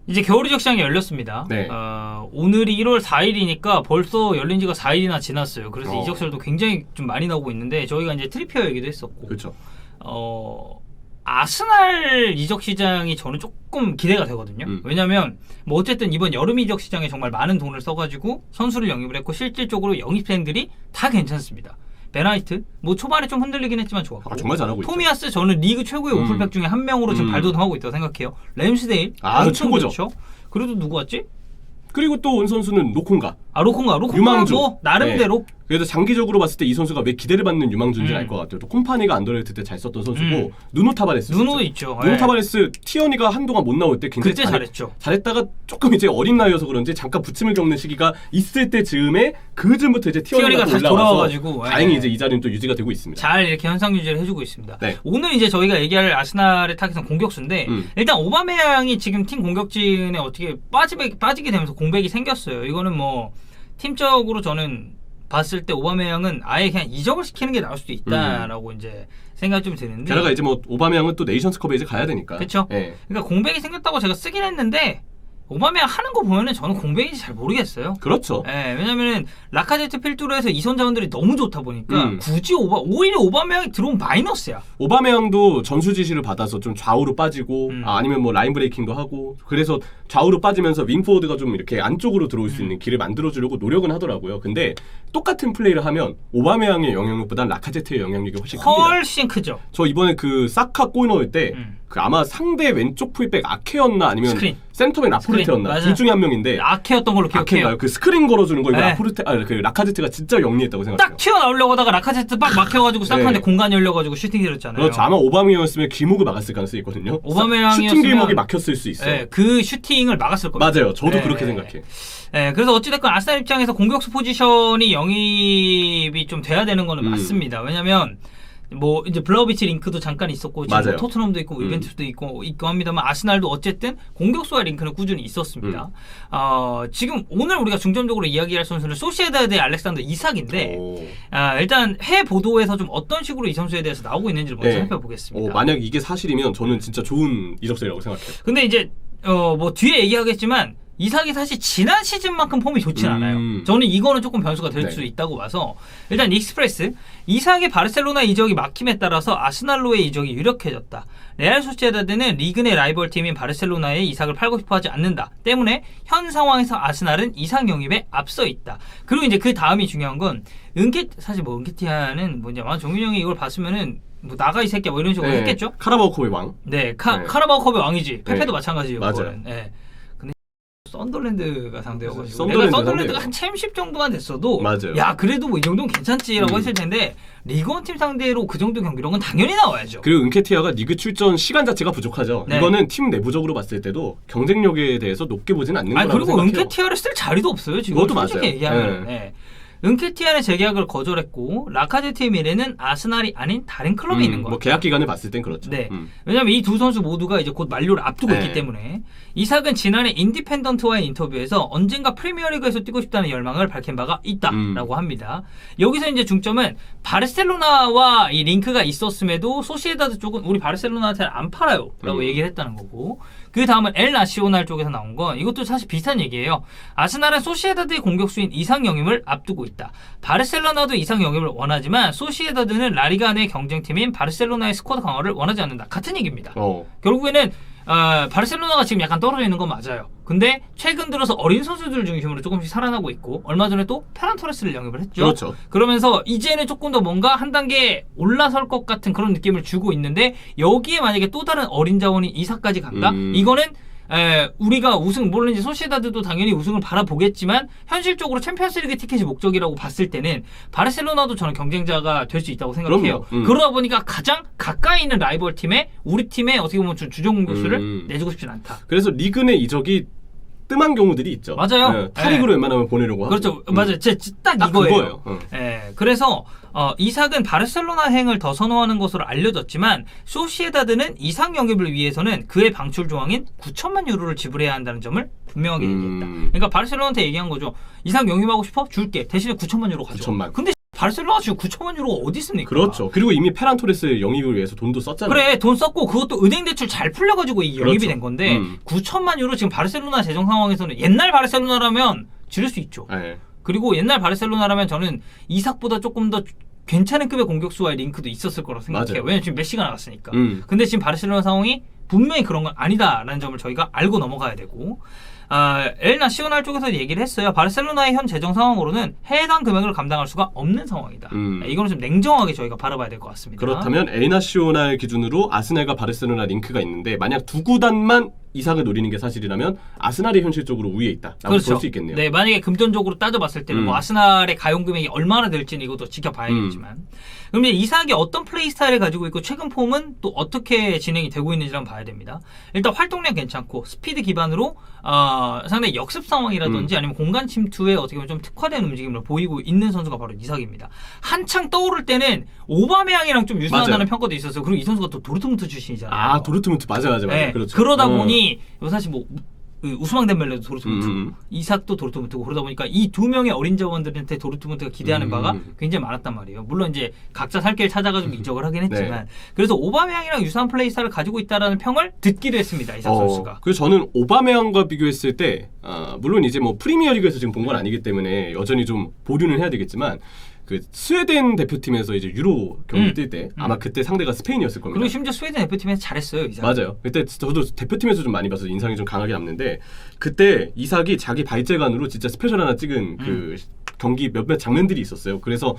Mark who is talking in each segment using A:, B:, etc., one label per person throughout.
A: 이제 겨울 이적 시장이 열렸습니다.
B: 네.
A: 오늘이 1월 4일이니까 벌써 열린 지가 4일이나 지났어요. 그래서
B: 어.
A: 이적설도 굉장히 좀 많이 나오고 있는데 저희가 이제 트리피어 얘기도 했었고
B: 그렇죠.
A: 아스날 이적 시장이 저는 조금 기대가 되거든요. 왜냐면 뭐 어쨌든 이번 여름 이적 시장에 정말 많은 돈을 써가지고 선수를 영입을 했고 실질적으로 영입생들이 다 괜찮습니다. 베나이트 뭐 초반에 좀 흔들리긴 했지만 좋았고
B: 정말 잘하고 있죠.
A: 토미야스 저는 리그 최고의 오플백 중에 한 명으로 지금 발돋움하고 있다고 생각해요. 램스데일
B: 최고죠.
A: 좋죠. 그래도 누구 왔지?
B: 그리고 또 온 선수는 로콩가.
A: 로콩가
B: 유망주.
A: 뭐 나름대로.
B: 네. 그래서 장기적으로 봤을 때 이 선수가 왜 기대를 받는 유망주인지는 알 것 같아요. 또 콤파니가 안더레이트 때 잘 썼던 선수고 누노 타바레스.
A: 누노 있죠.
B: 누노 타바레스 티어니가 한동안 못 나올 때 굉장히
A: 그때 잘했죠.
B: 잘했다가 조금 이제 어린 나이여서 그런지 잠깐 부침을 겪는 시기가 있을 때 즈음에 그 즈음부터 이제 티어니가
A: 다시 돌아와가지고
B: 다행히 이제 이 자리는 또 유지가 되고 있습니다.
A: 잘 이렇게 현상 유지를 해주고 있습니다.
B: 네.
A: 오늘 이제 저희가 얘기할 아스날의 타겟은 공격수인데 일단 오바메양이 지금 팀 공격진에 어떻게 빠지게 되면서 공백이 생겼어요. 이거는 뭐 팀적으로 저는 봤을 때 오바메양은 아예 그냥 이적을 시키는 게 나을 수도 있다라고 이제 생각이 좀 드는데
B: 게다가 이제 뭐 오바메양은 또 네이션스컵에 이제 가야 되니까.
A: 그렇죠.
B: 네.
A: 그러니까 공백이 생겼다고 제가 쓰긴 했는데 오바메양 하는 거 보면은 저는 공백인지 잘 모르겠어요.
B: 그렇죠.
A: 네, 왜냐면은 라카제트 필두로 해서 이선 자원들이 너무 좋다 보니까 굳이 오히려 오바메양이 들어온 마이너스야.
B: 오바메양도 전수 지시를 받아서 좀 좌우로 빠지고 아니면 뭐 라인 브레이킹도 하고 그래서 좌우로 빠지면서 윙포워드가 좀 이렇게 안쪽으로 들어올 수 있는 길을 만들어주려고 노력은 하더라고요. 근데 똑같은 플레이를 하면 오바메양의 영향력보단 라카제트의 영향력이 훨씬 큽니다.
A: 훨씬 크죠.
B: 저 이번에 그 사카 골 넣을 때 그 아마 상대 왼쪽 풀백 아케였나 아니면
A: 스크린.
B: 센터백 라포르테였나 둘 중에 한 명인데
A: 아케였던 걸로 기억해요.
B: 아케인가요? 그 스크린 걸어주는 거 이거
A: 네.
B: 그 라카제트가 진짜 영리했다고 생각해요.
A: 딱 튀어나오려고 하다가 라카제트 빡 막혀가지고 사카한테 공간이 열려가지고 슈팅 때렸잖아요.
B: 그렇죠. 아마 오바메양이었으면 길목을 막았을 가능성이 있거든요.
A: 오바메양이었으면
B: 슈팅 길목이 막혔을 수 있어요.
A: 네, 그 슈팅을 막았을 겁니다.
B: 맞아요. 저도 그렇게 생각해.
A: 네, 그래서 어찌됐건 아스날 입장에서 공격수 포지션이 영입이 좀 돼야 되는 거는 맞습니다. 왜냐면 뭐 이제 블라우비치 링크도 잠깐 있었고 지금 뭐 토트넘도 있고 이벤투스도 있고 합니다만 아스날도 어쨌든 공격수와 링크는 꾸준히 있었습니다. 지금 오늘 우리가 중점적으로 이야기할 선수는 소시에다드의 알렉산더 이삭인데 일단 해외 보도에서 좀 어떤 식으로 이 선수에 대해서 나오고 있는지를 먼저 살펴보겠습니다.
B: 만약 이게 사실이면 저는 진짜 좋은 이적설이라고 생각해요.
A: 근데 이제 뭐 뒤에 얘기하겠지만 이삭이 사실 지난 시즌만큼 폼이 좋진 않아요. 저는 이거는 조금 변수가 될 수 있다고 봐서 일단 익스프레스 이삭의 바르셀로나 이적이 막힘에 따라서 아스날로의 이적이 유력해졌다. 레알 소시에다드는 리그 내 라이벌 팀인 바르셀로나에 이삭을 팔고 싶어하지 않는다. 때문에 현 상황에서 아스날은 이삭 영입에 앞서 있다. 그리고 이제 그 다음이 중요한 건 사실 뭐 은케티아는 뭐 이제 아마 종윤 형이 이걸 봤으면은 뭐 나가 이 새끼야 뭐 이런 식으로 했겠죠.
B: 카라바오컵의 왕.
A: 네, 카라바오컵의 왕이지. 페페도 마찬가지예요.
B: 맞아요.
A: 네. 썬더랜드가 상대여가지고 내가 썬더랜드가 한 챔십 정도만 됐어도
B: 맞아요.
A: 야 그래도 뭐 이 정도는 괜찮지라고 했을 텐데 리그원 팀 상대로 그 정도 경기력은 당연히 나와야죠.
B: 그리고 은케티아가 리그 출전 시간 자체가 부족하죠.
A: 네.
B: 이거는 팀 내부적으로 봤을 때도 경쟁력에 대해서 높게 보진 않는 거라고
A: 그리고
B: 생각해요.
A: 은케티아를 쓸 자리도 없어요. 지금
B: 그것도
A: 솔직히
B: 맞아요.
A: 얘기하면 은케티아는 재계약을 거절했고 라카제트의 미래는 아스날이 아닌 다른 클럽에 있는 거예요.
B: 뭐 계약 기간을 봤을 땐 그렇죠.
A: 네. 왜냐면 이 두 선수 모두가 이제 곧 만료를 앞두고 있기 때문에 이삭은 지난해 인디펜던트와의 인터뷰에서 언젠가 프리미어리그에서 뛰고 싶다는 열망을 밝힌 바가 있다라고 합니다. 여기서 이제 중점은 바르셀로나와 이 링크가 있었음에도 소시에다드 쪽은 우리 바르셀로나한테는 안 팔아요라고 얘기를 했다는 거고 그 다음은 엘 나시오날 쪽에서 나온 건 이것도 사실 비슷한 얘기예요. 아스날은 소시에다드의 공격수인 이삭 영입을 앞두고 있다. 바르셀로나도 이삭 영입을 원하지만 소시에다드는 라리가 내 경쟁팀인 바르셀로나의 스쿼드 강화를 원하지 않는다. 같은 얘기입니다. 결국에는 바르셀로나가 지금 약간 떨어져 있는 건 맞아요. 근데 최근 들어서 어린 선수들 중심으로 조금씩 살아나고 있고 얼마 전에 또 페란 토레스를 영입을 했죠.
B: 그렇죠.
A: 그러면서 이제는 조금 더 뭔가 한 단계 올라설 것 같은 그런 느낌을 주고 있는데 여기에 만약에 또 다른 어린 자원이 이삭까지 간다? 이거는 우리가 물론 이제 소시에다드도 당연히 우승을 바라보겠지만 현실적으로 챔피언스리그 티켓이 목적이라고 봤을 때는 바르셀로나도 저는 경쟁자가 될 수 있다고 생각해요. 그러다 보니까 가장 가까이 있는 라이벌 팀에 우리 팀에 어떻게 보면 주전 공격수를 내주고 싶진 않다.
B: 그래서 리그 내 이적이 뜸한 경우들이 있죠.
A: 맞아요.
B: 타리그로 웬만하면 보내려고 하고.
A: 그렇죠. 맞아요. 딱 이거예요. 그래서 이삭은 바르셀로나행을 더 선호하는 것으로 알려졌지만 소시에다드는 이삭 영입을 위해서는 그의 방출 조항인 9천만 유로를 지불해야 한다는 점을 분명하게 얘기했다. 그러니까 바르셀로나한테 얘기한 거죠. 이삭 영입하고 싶어? 줄게. 대신에 9천만 유로 가져.
B: 9천만.
A: 근데 바르셀로나 지금 9천만 유로가 어디 있습니까?
B: 그렇죠. 그리고 이미 페란 토레스 영입을 위해서 돈도 썼잖아요.
A: 그래 돈 썼고 그것도 은행 대출 잘 풀려가지고 이 영입이
B: 그렇죠.
A: 된 건데 9천만 유로 지금 바르셀로나 재정 상황에서는 옛날 바르셀로나라면 지를 수 있죠.
B: 네.
A: 그리고 옛날 바르셀로나라면 저는 이삭보다 조금 더 괜찮은 급의 공격수와의 링크도 있었을 거라고 생각해요.
B: 맞아요.
A: 왜냐면 지금 메시가 나갔으니까. 근데 지금 바르셀로나 상황이 분명히 그런 건 아니다라는 점을 저희가 알고 넘어가야 되고 엘 나시오날 쪽에서 얘기를 했어요. 바르셀로나의 현 재정 상황으로는 해당 금액을 감당할 수가 없는 상황이다. 이거는 좀 냉정하게 저희가 바라봐야 될 것 같습니다.
B: 그렇다면 엘나시오날 기준으로 아스날과 바르셀로나 링크가 있는데 만약 두 구단만 이삭을 노리는 게 사실이라면 아스날이 현실적으로 우위에 있다라고
A: 그렇죠.
B: 볼 수 있겠네요.
A: 네, 만약에 금전적으로 따져봤을 때는 뭐 아스날의 가용 금액이 얼마나 될지는 이것도 지켜봐야겠지만 그럼 이제 이삭이 어떤 플레이 스타일을 가지고 있고 최근 폼은 또 어떻게 진행이 되고 있는지 한번 봐야 됩니다. 일단 활동량 괜찮고 스피드 기반으로 상당히 역습 상황이라든지 아니면 공간 침투에 어떻게 보면 좀 특화된 움직임을 보이고 있는 선수가 바로 이삭입니다. 한창 떠오를 때는 오바메양이랑 좀 유사하다는
B: 맞아요.
A: 평가도 있었어요. 그리고 이 선수가 또 도르트문트 출신이잖아요.
B: 아 도르트문트 맞아요.
A: 네,
B: 그렇죠.
A: 그러다 보니 사실 뭐 우스망 덴벨레도 도르트문트, 이삭도 도르트문트고 그러다 보니까 이 두 명의 어린 자원들한테 도르트문트가 기대하는 바가 굉장히 많았단 말이에요. 물론 이제 각자 살 길을 찾아가지고 이적을 하긴 했지만 그래서 오바메양이랑 유사한 플레이 스타일을 가지고 있다라는 평을 듣기도 했습니다. 이삭 선수가.
B: 그래서 저는 오바메양과 비교했을 때 물론 이제 뭐 프리미어리그에서 지금 본 건 아니기 때문에 여전히 좀 보류는 해야 되겠지만 그 스웨덴 대표팀에서 이제 유로 경기 뛸 때 아마 그때 상대가 스페인이었을 겁니다.
A: 그리고 심지어 스웨덴 대표팀에서 잘했어요. 이삭.
B: 맞아요. 그때 저도 대표팀에서 좀 많이 봐서 인상이 좀 강하게 남는데 그때 이삭이 자기 발재간으로 진짜 스페셜 하나 찍은 그 경기 몇몇 장면들이 있었어요. 그래서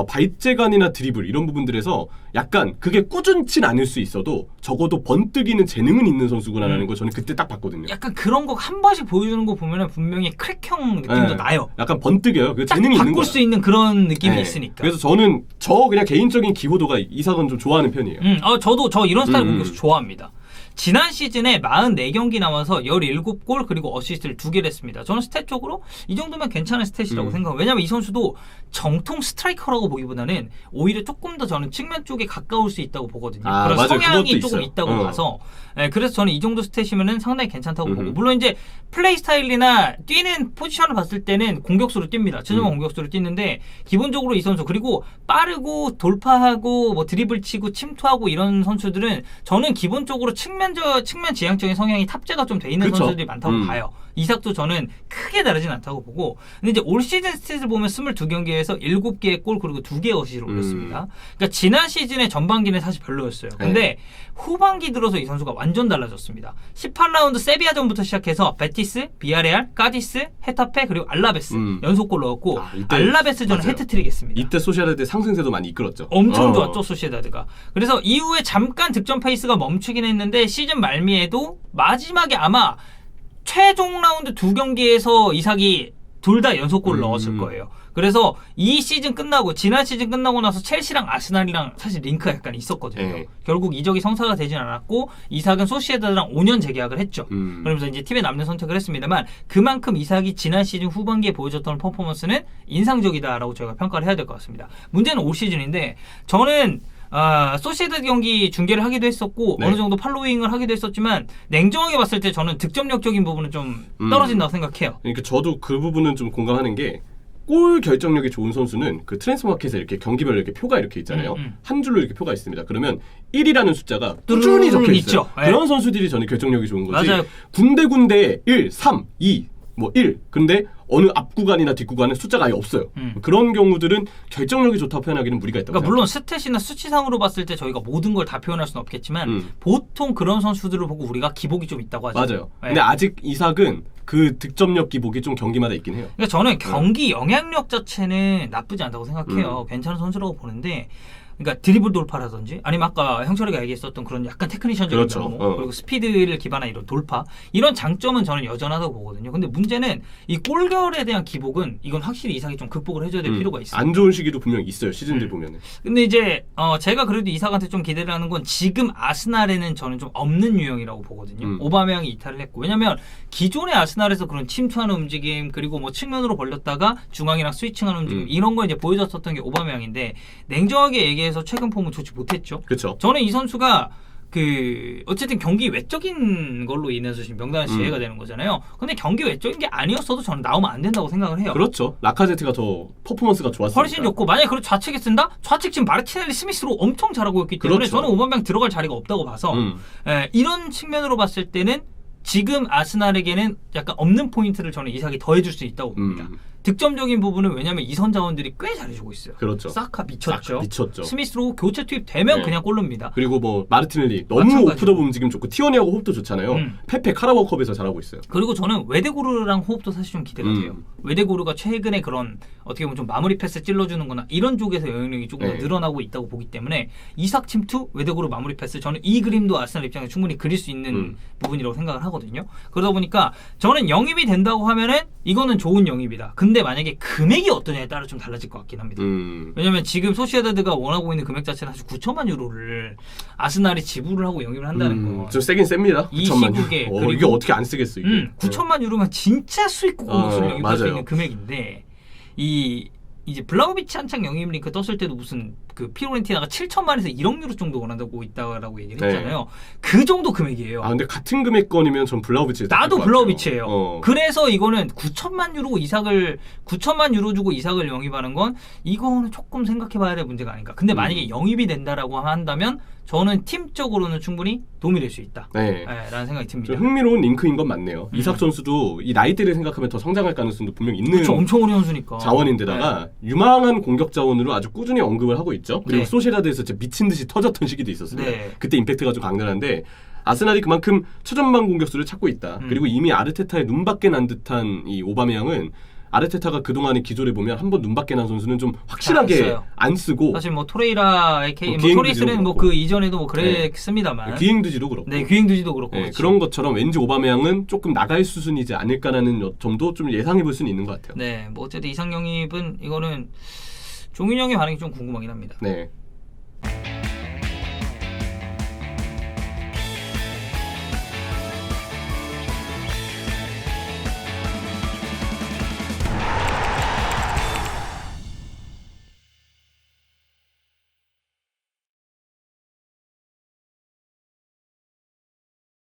B: 발재간이나 드리블 이런 부분들에서 약간 그게 꾸준치 않을 수 있어도 적어도 번뜩이는 재능은 있는 선수구나라는 거 저는 그때 딱 봤거든요.
A: 약간 그런 거 한 번씩 보여주는 거 보면은 분명히 크랙형 느낌도 나요.
B: 약간 번뜩여요. 그
A: 딱
B: 재능이 있는
A: 바꿀
B: 거야.
A: 수 있는 그런 느낌이
B: 네.
A: 있으니까.
B: 그래서 저는 그냥 개인적인 기호도가 이삭은 좀 좋아하는 편이에요.
A: 저도 이런 스타일 공격수 좋아합니다. 지난 시즌에 44경기 남아서 17골 그리고 어시스트를 2개를 했습니다. 저는 스탯적으로 이 정도면 괜찮은 스탯이라고 생각해요. 왜냐하면 이 선수도 정통 스트라이커라고 보기보다는 오히려 조금 더 저는 측면 쪽에 가까울 수 있다고 보거든요. 그런
B: 맞아요.
A: 성향이
B: 그것도
A: 조금
B: 있어요.
A: 있다고 봐서 그래서 저는 이 정도 스탯이면 상당히 괜찮다고 보고 물론 이제 플레이 스타일이나 뛰는 포지션을 봤을 때는 공격수로 뜁니다. 최종원 공격수로 뛰는데 기본적으로 이 선수 그리고 빠르고 돌파하고 뭐 드리블 치고 침투하고 이런 선수들은 저는 기본적으로 측면 지향적인 성향이 탑재가 좀 돼 있는
B: 그쵸?
A: 선수들이 많다고 봐요. 이삭도 저는 크게 다르진 않다고 보고 근데 이제 올 시즌 스탯을 보면 22경기에서 7개의 골 그리고 2개의 어시스트를 올렸습니다. 그러니까 지난 시즌의 전반기는 사실 별로였어요. 근데 후반기 들어서 이 선수가 완전 달라졌습니다. 18라운드 세비야전부터 시작해서 베티스, 비아레알, 까디스, 헤타페 그리고 알라베스 연속골 넣었고 알라베스전은 해트트릭했습니다.
B: 이때 소시에다드 상승세도 많이 이끌었죠.
A: 엄청 좋았죠 소시에다드가. 그래서 이후에 잠깐 득점 페이스가 멈추긴 했는데 시즌 말미에도 마지막에 아마 최종 라운드 2경기에서 이삭이 둘 다 연속골을 넣었을 거예요. 그래서 이 시즌 끝나고 지난 시즌 끝나고 나서 첼시랑 아스날이랑 사실 링크가 약간 있었거든요. 결국 이적이 성사가 되진 않았고 이삭은 소시에다드랑 5년 재계약을 했죠. 그러면서 이제 팀에 남는 선택을 했습니다만 그만큼 이삭이 지난 시즌 후반기에 보여줬던 퍼포먼스는 인상적이다라고 저희가 평가를 해야 될 것 같습니다. 문제는 올 시즌인데 저는 소시에다드 경기 중계를 하기도 했었고 어느 정도 팔로잉을 하기도 했었지만 냉정하게 봤을 때 저는 득점력적인 부분은 좀 떨어진다고 생각해요.
B: 그러니까 저도 그 부분은 좀 공감하는 게 골 결정력이 좋은 선수는 그 트랜스퍼마켓에 이렇게 경기별로 이렇게 표가 이렇게 있잖아요. 한 줄로 이렇게 표가 있습니다. 그러면 1이라는 숫자가 꾸준히 적혀 있어요. 그런 선수들이 저는 결정력이 좋은 거지.
A: 맞아요.
B: 군데군데 1, 3, 2, 뭐 1. 근데 어느 앞 구간이나 뒷 구간은 숫자가 아예 없어요. 그런 경우들은 결정력이 좋다고 표현하기는 무리가 있다고
A: 물론 스탯이나 수치상으로 봤을 때 저희가 모든 걸 다 표현할 수는 없겠지만 보통 그런 선수들을 보고 우리가 기복이 좀 있다고 하죠.
B: 맞아요. 근데 아직 이삭은 그 득점력 기복이 좀 경기마다 있긴 해요.
A: 그러니까 저는 경기 영향력 자체는 나쁘지 않다고 생각해요. 괜찮은 선수라고 보는데 그러니까 드리블 돌파라든지 아니면 아까 형철이가 얘기했었던 그런 약간 테크니션적인 경우 그리고 스피드를 기반한 이런 돌파 이런 장점은 저는 여전하다고 보거든요. 근데 문제는 이 골결에 대한 기복은 이건 확실히 이삭이 좀 극복을 해줘야 될 필요가 있어요.
B: 안 좋은 시기도 분명 있어요. 시즌들 보면은.
A: 근데 이제 제가 그래도 이삭한테 좀 기대를 하는 건 지금 아스날에는 저는 좀 없는 유형이라고 보거든요. 오바메양이 이탈을 했고 왜냐면 기존의 아스날에서 그런 침투하는 움직임 그리고 뭐 측면으로 벌렸다가 중앙이랑 스위칭하는 움직임 이런 걸 이제 보여줬었던 게 오바메양인데 냉정하게 얘기해서 최근 폼은 좋지 못했죠.
B: 그렇죠.
A: 저는 이 선수가 어쨌든 경기 외적인 걸로 인해서 지금 명단에 제외가 되는 거잖아요. 근데 경기 외적인 게 아니었어도 저는 나오면 안 된다고 생각을 해요.
B: 그렇죠. 라카제트가 더 퍼포먼스가 좋았으니까.
A: 훨씬 좋고 만약에 그걸 좌측에 쓴다? 좌측 지금 마르티넬리 스미스로 엄청 잘하고 있기 때문에
B: 그렇죠.
A: 저는 오바메양 들어갈 자리가 없다고 봐서 이런 측면으로 봤을 때는 지금 아스날에게는 약간 없는 포인트를 저는 이삭이 더해줄 수 있다고 봅니다. 득점적인 부분은 왜냐면 이선 자원들이 꽤 잘해주고 있어요.
B: 그렇죠.
A: 사카 미쳤죠.
B: 미쳤죠.
A: 스미스로 교체 투입되면
B: 네.
A: 그냥 골릅니다.
B: 그리고 뭐 마르티넬리 너무
A: 마찬가지로.
B: 오프더 움직임 좋고 티어니하고 호흡도 좋잖아요. 페페 카라바오컵에서 잘하고 있어요.
A: 그리고 저는 웨데고르랑 호흡도 사실 좀 기대가 돼요. 웨데고르가 최근에 그런 어떻게 보면 좀 마무리 패스 찔러주는 거나 이런 쪽에서 영향력이 조금 더
B: 네.
A: 늘어나고 있다고 보기 때문에 이삭 침투, 웨데고르 마무리 패스 저는 이 그림도 아스날 입장에서 충분히 그릴 수 있는 부분이라고 생각을 하거든요. 그러다 보니까 저는 영입이 된다고 하면은 이거는 좋은 영입이다. 근데 만약에 금액이 어떠냐에 따라 좀 달라질 것 같긴 합니다. 왜냐면 지금 소시에다드가 원하고 있는 금액 자체는 사실 9천만 유로를 아스날이 지불을 하고 영입을 한다는 거.
B: 좀 세긴 셉니다.
A: 이
B: 9천만
A: 시국에
B: 유로.
A: 그리고
B: 이게 어떻게 안 쓰겠어 이게.
A: 9천만 유로면 진짜 수익 공격수를 영입할 수
B: 맞아요.
A: 있는 금액인데 이제 블라우비치 한창 영입 링크 떴을 때도 무슨 그 피오렌티나가 7천만에서 1억 유로 정도 원한다고 있다라고 얘기를 했잖아요. 그 정도 금액이에요.
B: 아 근데 같은 금액권이면 전 블라우비치
A: 나도 블라우비치예요. 그래서 이거는 9천만 유로 주고 이삭을 영입하는 건 이거는 조금 생각해봐야 될 문제가 아닌가. 근데 만약에 영입이 된다라고 한다면 저는 팀적으로는 충분히 도움이 될 수 있다.
B: 네.
A: 라는 생각이 듭니다.
B: 좀 흥미로운 링크인 건 맞네요. 이삭 선수도 이 나이대를 생각하면 더 성장할 가능성도 분명 있는
A: 그렇죠. 엄청 어린 선수니까.
B: 자원인데다가 유망한 공격 자원으로 아주 꾸준히 언급을 하고 있죠. 그리고
A: 네.
B: 소시에다드에서 진짜 미친 듯이 터졌던 시기도 있었어요.
A: 네.
B: 그때 임팩트가 좀 강렬한데 아스날이 그만큼 최전방 공격수를 찾고 있다. 그리고 이미 아르테타의 눈밖에 난 듯한 이 오바메양은 아르테타가 그동안의 기조를 보면 한번 눈밖에 난 선수는 좀 확실하게 안 쓰고
A: 사실 뭐 토레이라, 토레이스는 뭐 그 이전에도 뭐 그랬습니다만
B: 귀행드지도 그렇고
A: 네, 귀행두지도 그렇고
B: 네, 그런 것처럼 왠지 오바메양은 조금 나갈 수순이지 않을까라는 점도 좀 예상해 볼 수는 있는 것 같아요.
A: 네, 뭐 어쨌든 이상 영입은 이거는 종윤 형의 반응이 좀 궁금하긴 합니다.
B: 네.